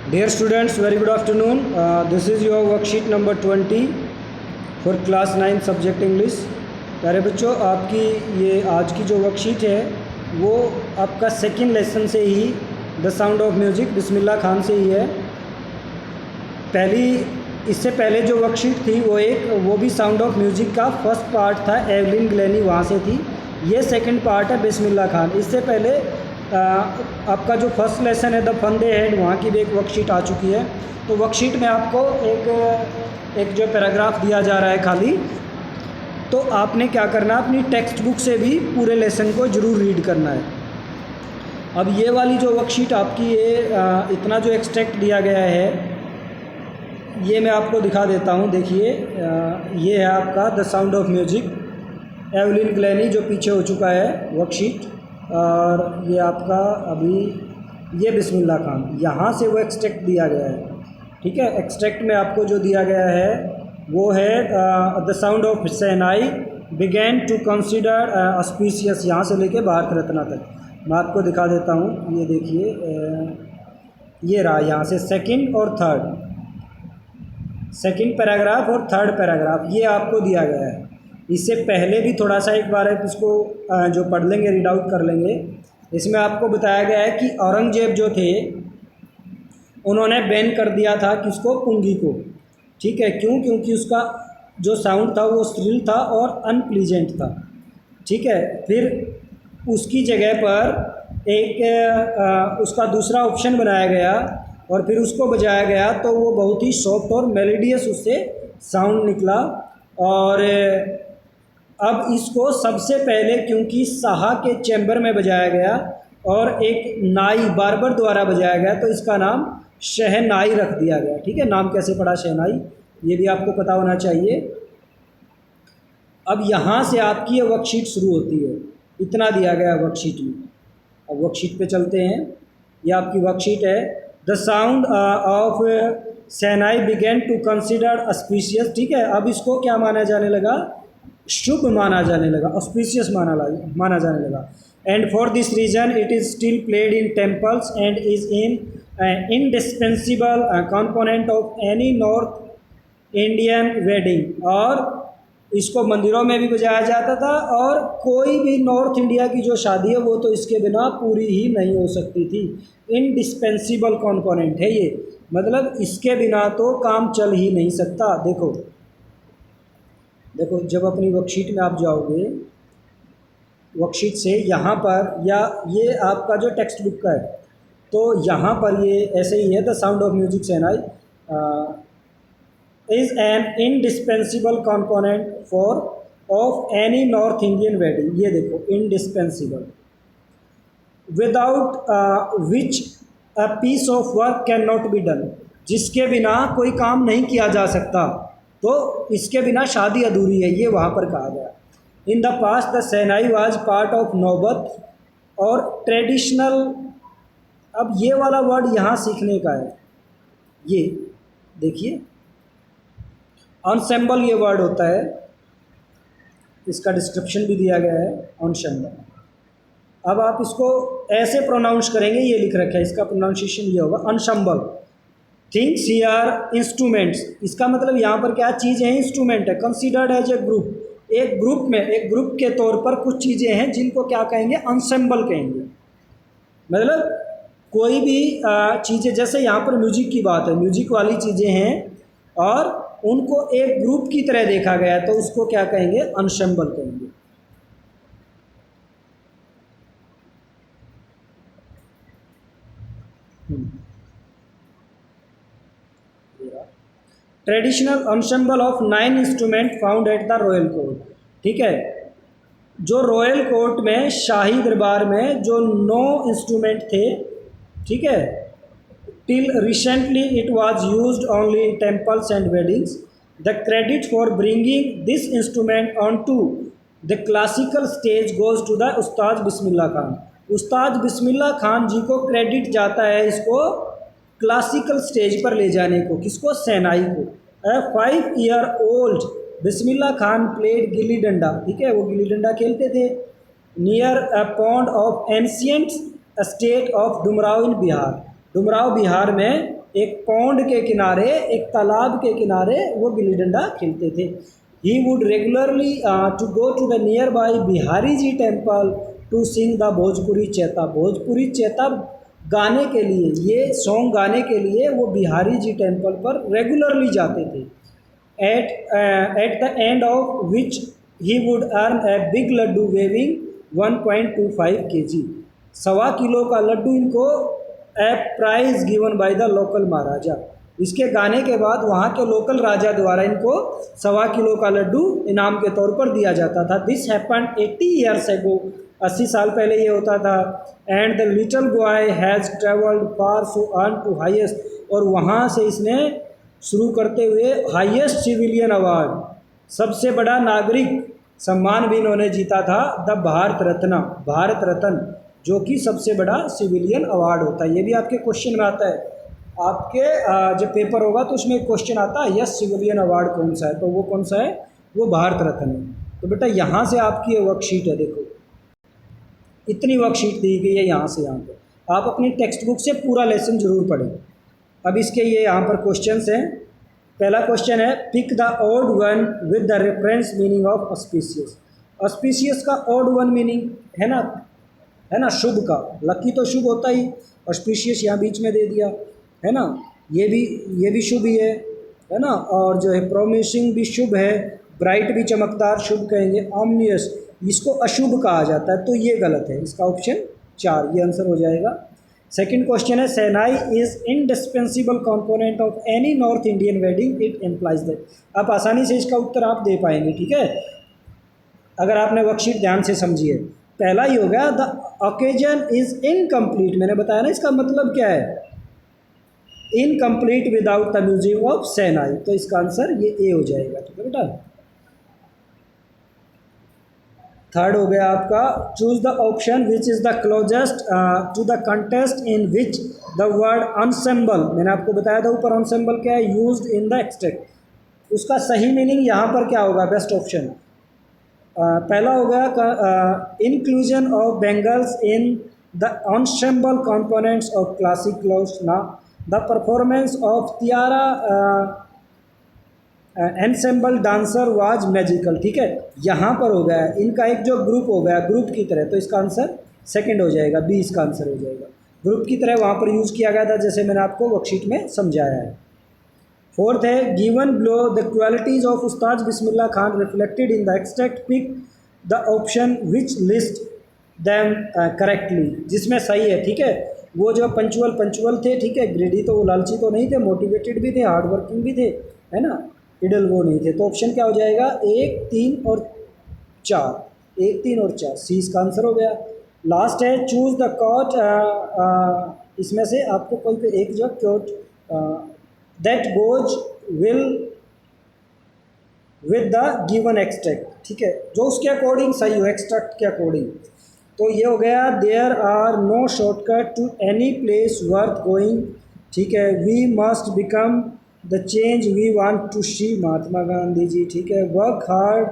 Dear students, very good afternoon. This is your worksheet number 20 for class 9 subject English. प्यारे बच्चों, आपकी ये आज की जो वर्कशीट है वो आपका सेकंड लेसन से ही the sound of music Bismillah Khan से ही है। इससे पहले जो वर्कशीट थी वो भी साउंड ऑफ म्यूज़िक का फर्स्ट पार्ट था, एवलिन ग्लैनी वहाँ से थी। ये सेकंड पार्ट है बिस्मिल्लाह खान। इससे पहले आपका जो फर्स्ट लेसन है द फन दे हैड, वहाँ की भी एक वर्कशीट आ चुकी है। तो वर्कशीट में आपको एक जो पैराग्राफ दिया जा रहा है खाली, तो आपने क्या करना है, अपनी टेक्स्ट बुक से भी पूरे लेसन को ज़रूर रीड करना है। अब ये वाली जो वर्कशीट आपकी इतना जो एक्सट्रैक्ट दिया गया है ये मैं आपको दिखा देता हूँ। देखिए, ये है आपका the sound of music, Evelyn Glennie जो पीछे हो चुका है वर्कशीट, और ये आपका अभी ये बिस्मिल्लाह खान, यहाँ से वो एक्सट्रैक्ट दिया गया है। ठीक है, एक्सट्रैक्ट में आपको जो दिया गया है वो है the sound of shehnai began to consider auspicious, यहाँ से लेके भारत रत्ना तक। मैं आपको दिखा देता हूँ, ये देखिए, ये रहा यहाँ से सेकंड और थर्ड, सेकंड पैराग्राफ और थर्ड पैराग्राफ ये आपको दिया गया है। इससे पहले भी थोड़ा सा एक बार इसको जो पढ़ लेंगे, रीड आउट कर लेंगे। इसमें आपको बताया गया है कि औरंगजेब जो थे उन्होंने बैन कर दिया था किसको, पुंगी को। ठीक है, क्यों? क्योंकि उसका जो साउंड था वो श्रील था और अनप्लीजेंट था। ठीक है, फिर उसकी जगह पर एक उसका दूसरा ऑप्शन बनाया गया और फिर उसको बजाया गया, तो वो बहुत ही सॉफ्ट और मेलोडियस उससे साउंड निकला। और अब इसको सबसे पहले क्योंकि साहा के चैम्बर में बजाया गया और एक नाई बार्बर द्वारा बजाया गया, तो इसका नाम शहनाई रख दिया गया। ठीक है, नाम कैसे पड़ा शहनाई, ये भी आपको पता होना चाहिए। अब यहाँ से आपकी ये वर्कशीट शुरू होती है, इतना दिया गया वर्कशीट में। अब वर्कशीट पे चलते हैं। ये आपकी वर्कशीट है, the sound of shehnai began to consider auspicious. ठीक है, अब इसको क्या माना जाने लगा, शुभ माना जाने लगा, ऑस्पिशियस माना जाने लगा। And for this reason it is still played in temples and is indispensable component of any north Indian wedding. और इसको मंदिरों में भी बजाया जाता था और कोई भी नॉर्थ इंडिया की जो शादी है वो तो इसके बिना पूरी ही नहीं हो सकती थी। इंडिस्पेंसिबल कंपोनेंट है ये, मतलब इसके बिना तो काम चल ही नहीं सकता। देखो जब अपनी वर्कशीट में आप जाओगे, वर्कशीट से यहाँ पर, या ये आपका जो टेक्स्ट बुक का है, तो यहाँ पर ये ऐसे ही है, the sound of music shehnai is an indispensable component for of any north Indian wedding. ये देखो, indispensable, without which a piece of work can not be done, जिसके बिना कोई काम नहीं किया जा सकता, तो इसके बिना शादी अधूरी है, ये वहाँ पर कहा गया। In the past the shehnai was part of नौबत और ट्रेडिशनल। अब ये वाला वर्ड यहाँ सीखने का है, ये देखिए, एंसेम्बल ये वर्ड होता है, इसका डिस्क्रिप्शन भी दिया गया है, एंसेम्बल। अब आप इसको ऐसे प्रोनाउंस करेंगे, ये लिख रखा है, इसका प्रोनाउंसिएशन ये होगा एंसेम्बल। थिंग्स हियर इंस्ट्रूमेंट्स, इसका मतलब यहाँ पर क्या चीज़ें हैं, इंस्ट्रूमेंट है। कंसीडर्ड एज ए ग्रुप, एक ग्रुप में, एक ग्रुप के तौर पर कुछ चीज़ें हैं जिनको क्या कहेंगे, एंसेम्बल कहेंगे। मतलब कोई भी चीज़ें, जैसे यहाँ पर म्यूजिक की बात है, म्यूजिक वाली चीज़ें हैं और उनको एक ग्रुप की तरह देखा गया है, तो उसको क्या कहेंगे, एंसेम्बल कहेंगे। Traditional ensemble of 9 instrument found at the royal court. ठीक है, जो रॉयल कोर्ट में, शाही दरबार में जो 9 इंस्ट्रूमेंट थे, ठीक है, till recently it was used only in temples and weddings. The credit for bringing this instrument on to the classical stage goes to the Ustad Bismillah Khan. उस्ताद बिस्मिल्लाह खान जी को क्रेडिट जाता है इसको क्लासिकल स्टेज पर ले जाने को, किसको, शहनाई को। 5 year old Bismillah Khan played gilli danda. ठीक है, वो गिल्ली डंडा खेलते थे near a pond of ancient state of Dumraon in Bihar. Dumraon Bihar में एक पौंड के किनारे, एक तालाब के किनारे वो गिल्ली डंडा खेलते थे। He would regularly to go to the nearby Bihari ji temple to sing the Bhojpuri chaita. Bhojpuri chaita गाने के लिए, ये सॉन्ग गाने के लिए वो बिहारी जी टेम्पल पर रेगुलरली जाते थे। At the end of which he would earn a big laddoo weighing 1.25 kg। 1.25 kilo का लड्डू इनको a prize given by the local maharaja. इसके गाने के बाद वहाँ के लोकल राजा द्वारा इनको 1.25 किलो का लड्डू इनाम के तौर पर दिया जाता था। दिस हैपेंड 80 ईयर्स एगो, 80 साल पहले ये होता था। And the little boy has travelled far so earn to highest, और वहाँ से इसने शुरू करते हुए हाईएस्ट सिविलियन अवार्ड, सबसे बड़ा नागरिक सम्मान भी इन्होंने जीता था, द भारत रत्न, भारत रत्न, जो कि सबसे बड़ा सिविलियन अवार्ड होता है। ये भी आपके क्वेश्चन में आता है, आपके जब पेपर होगा तो उसमें क्वेश्चन आता है यस सिविलियन अवार्ड कौन सा है, तो वो कौन सा है, वो भारत रत्न है। तो बेटा यहाँ से आपकी वर्कशीट है, देखो इतनी वर्कशीट दी गई है यहाँ से यहाँ पर। आप अपनी टेक्स्ट बुक से पूरा लेसन जरूर पढ़ें। अब इसके ये यहाँ पर क्वेश्चंस हैं। पहला क्वेश्चन है pick the odd one with the reference meaning of auspicious. Auspicious का ऑड वन मीनिंग है ना, शुभ का। लकी तो शुभ होता ही, ऑस्पिशियस यहाँ बीच में दे दिया है ना, ये भी शुभ ही है ना, और जो है प्रोमिसिंग भी शुभ है, ब्राइट भी चमकदार शुभ कहेंगे, ऑमनियस इसको अशुभ कहा जाता है, तो ये गलत है। इसका ऑप्शन 4 ये आंसर हो जाएगा। सेकंड क्वेश्चन है shehnai is indispensable component of any north Indian wedding, it implies that. आप आसानी से इसका उत्तर आप दे पाएंगे, ठीक है, अगर आपने वर्कशीट ध्यान से समझी है। पहला ही हो गया द ओकेजन इज इनकम्प्लीट, मैंने बताया ना इसका मतलब क्या है, incomplete without the music of shehnai, तो इसका आंसर ये ए हो जाएगा, ठीक है बेटा। थर्ड हो गया आपका choose the option which is the closest to the context in which the word ensemble, मैंने आपको बताया था ऊपर अनसेंबल क्या है, यूज्ड इन द एक्सट्रैक्ट, उसका सही मीनिंग यहाँ पर क्या होगा, बेस्ट ऑप्शन पहला हो गया inclusion of bangles in the ensemble components of classic clothes, ना the performance of tiara ensemble dancer was magical, ठीक है, यहाँ पर हो गया इनका एक जो ग्रुप हो गया ग्रुप की तरह, तो इसका आंसर सेकंड हो जाएगा, बी इसका आंसर हो जाएगा। ग्रुप की तरह वहाँ पर यूज़ किया गया था, जैसे मैंने आपको वर्कशीट में समझाया है। फोर्थ है given below the qualities of Ustad Bismillah Khan reflected in the extract, pick the option which list them correctly, जिसमें सही है, ठीक है, वो जो पंचुअल थे, ठीक है, ग्रेडी तो वो लालची तो नहीं थे, मोटिवेटेड भी थे, हार्ड वर्किंग भी थे, है ना, इडल वो नहीं थे, तो ऑप्शन क्या हो जाएगा 1, 3 और 4, 1, 3 और 4, सी इसका आंसर हो गया। लास्ट है चूज़ द कॉट, इसमें से आपको कोई एक जो quote that goes will with the given extract, ठीक है, जो उसके अकॉर्डिंग सही हो, एक्सट्रैक्ट के अकॉर्डिंग। तो ये हो गया there are no shortcut to any place worth going, ठीक है, we must become the change we want to see, Mahatma Gandhi ji, ठीक है, work hard,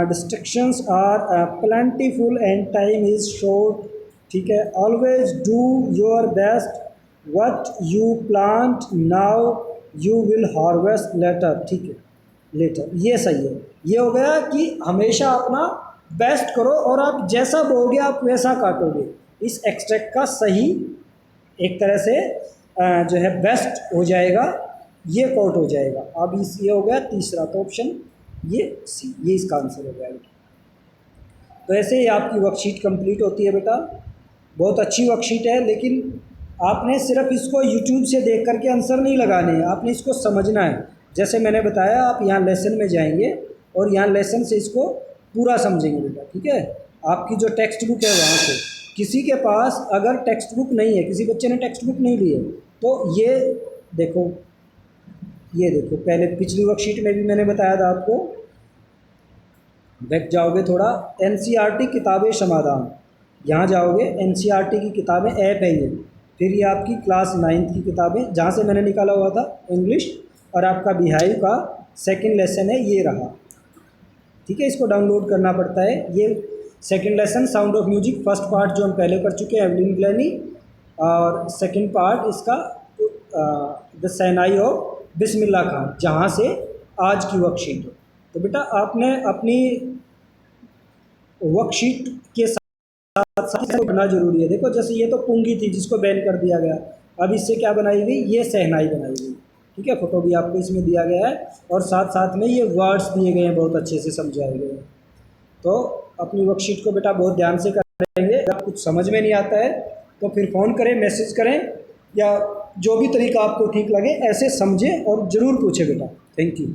distractions are plentiful and time is short, ठीक है, always do your best, what you plant now you will harvest later, ठीक है, letter, ये सही है। ये हो गया कि हमेशा अपना बेस्ट करो और आप जैसा बोओगे आप वैसा काटोगे, इस एक्सट्रैक्ट का सही एक तरह से जो है बेस्ट हो जाएगा, ये कोट हो जाएगा। अब इस ये हो गया तीसरा, तो ऑप्शन ये सी, ये इसका आंसर हो गया बेटा। तो ऐसे ही आपकी वर्कशीट कंप्लीट होती है बेटा, बहुत अच्छी वर्कशीट है, लेकिन आपने सिर्फ इसको यूट्यूब से देख करके आंसर नहीं लगाने हैं, आपने इसको समझना है। जैसे मैंने बताया आप यहाँ लेसन में जाएंगे और यहाँ लेसन से इसको पूरा समझेंगे बेटा, ठीक है। आपकी जो टेक्स्ट बुक है वहाँ से, किसी के पास अगर टेक्स्ट बुक नहीं है, किसी बच्चे ने टेक्स्ट बुक नहीं ली है, तो ये देखो पहले पिछली वर्कशीट में भी मैंने बताया था आपको, बैक जाओगे थोड़ा, एनसीईआरटी किताबें समाधान, यहाँ जाओगे एनसीईआरटी की किताबें ऐप है ये, फिर ये आपकी क्लास 9th की किताबें जहाँ से मैंने निकाला हुआ था इंग्लिश, और आपका बिहाइव का सेकंड लेसन है ये रहा, ठीक है, इसको डाउनलोड करना पड़ता है। ये second lesson sound of music, first part जो हम पहले कर चुके हैं एवलिन ग्लैनी, और सेकंड पार्ट इसका the shehnai of Bismillah Khan, जहाँ से आज की वर्कशीट। तो बेटा आपने अपनी वर्कशीट के साथ साथ पढ़ना जरूरी है। देखो जैसे ये तो पुंगी थी जिसको बैन कर दिया गया, अब इससे क्या बनाई गई, ये शहनाई बनाई गई। ठीक है, फोटो भी आपको इसमें दिया गया है और साथ साथ में ये वर्ड्स दिए गए हैं, बहुत अच्छे से समझाए गए हैं। तो अपनी वर्कशीट को बेटा बहुत ध्यान से करेंगे। अगर कुछ समझ में नहीं आता है तो फिर फ़ोन करें, मैसेज करें, या जो भी तरीका आपको ठीक लगे ऐसे समझें और ज़रूर पूछें बेटा। Thank you.